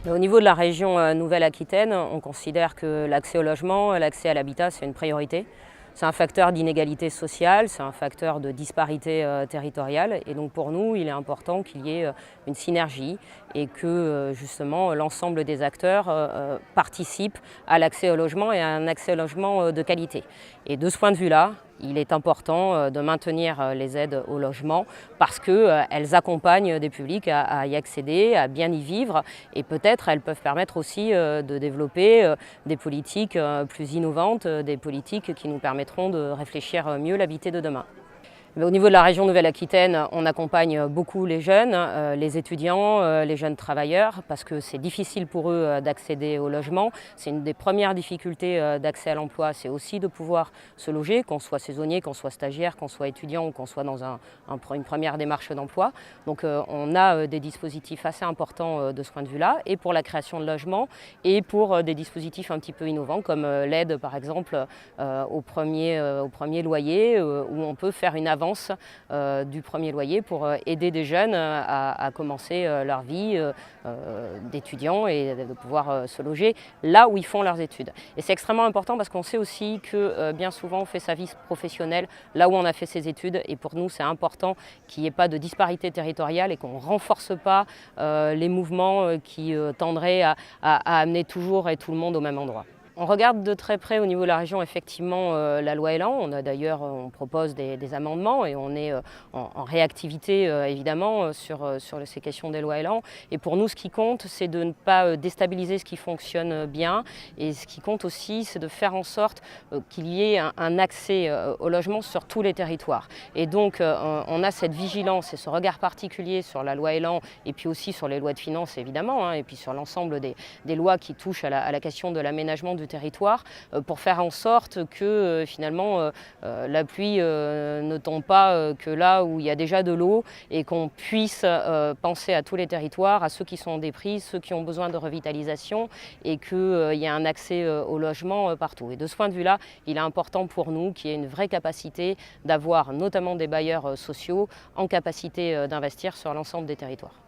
Au niveau de la région Nouvelle-Aquitaine, on considère que l'accès au logement, l'accès à l'habitat, c'est une priorité. C'est un facteur d'inégalité sociale, c'est un facteur de disparité territoriale. Et donc pour nous, il est important qu'il y ait une synergie et que justement l'ensemble des acteurs participent à l'accès au logement et à un accès au logement de qualité. Et de ce point de vue-là, il est important de maintenir les aides au logement parce qu'elles accompagnent des publics à y accéder, à bien y vivre et peut-être elles peuvent permettre aussi de développer des politiques plus innovantes, des politiques qui nous permettront de réfléchir mieux l'habiter de demain. Au niveau de la région Nouvelle-Aquitaine, on accompagne beaucoup les jeunes, les étudiants, les jeunes travailleurs, parce que c'est difficile pour eux d'accéder au logement. C'est une des premières difficultés d'accès à l'emploi, c'est aussi de pouvoir se loger, qu'on soit saisonnier, qu'on soit stagiaire, qu'on soit étudiant ou qu'on soit dans une première démarche d'emploi. Donc on a des dispositifs assez importants de ce point de vue-là, et pour la création de logements, et pour des dispositifs un petit peu innovants, comme l'aide par exemple au premier loyer, où on peut faire une avance du premier loyer pour aider des jeunes à commencer leur vie d'étudiants et de pouvoir se loger là où ils font leurs études. Et c'est extrêmement important parce qu'on sait aussi que bien souvent on fait sa vie professionnelle là où on a fait ses études, et pour nous c'est important qu'il n'y ait pas de disparité territoriale et qu'on ne renforce pas les mouvements qui tendraient à amener toujours et tout le monde au même endroit. On regarde de très près au niveau de la région effectivement la loi Elan. On propose des amendements et on est en réactivité évidemment sur ces questions des lois Elan. Et pour nous, ce qui compte, c'est de ne pas déstabiliser ce qui fonctionne bien. Et ce qui compte aussi, c'est de faire en sorte qu'il y ait un accès au logement sur tous les territoires. Et donc on a cette vigilance et ce regard particulier sur la loi Elan et puis aussi sur les lois de finances évidemment, et puis sur l'ensemble des lois qui touchent à la question de l'aménagement du territoire pour faire en sorte que finalement la pluie ne tombe pas que là où il y a déjà de l'eau, et qu'on puisse penser à tous les territoires, à ceux qui sont en déprise, ceux qui ont besoin de revitalisation, et qu'il y ait un accès au logement partout. Et de ce point de vue-là, il est important pour nous qu'il y ait une vraie capacité d'avoir notamment des bailleurs sociaux en capacité d'investir sur l'ensemble des territoires.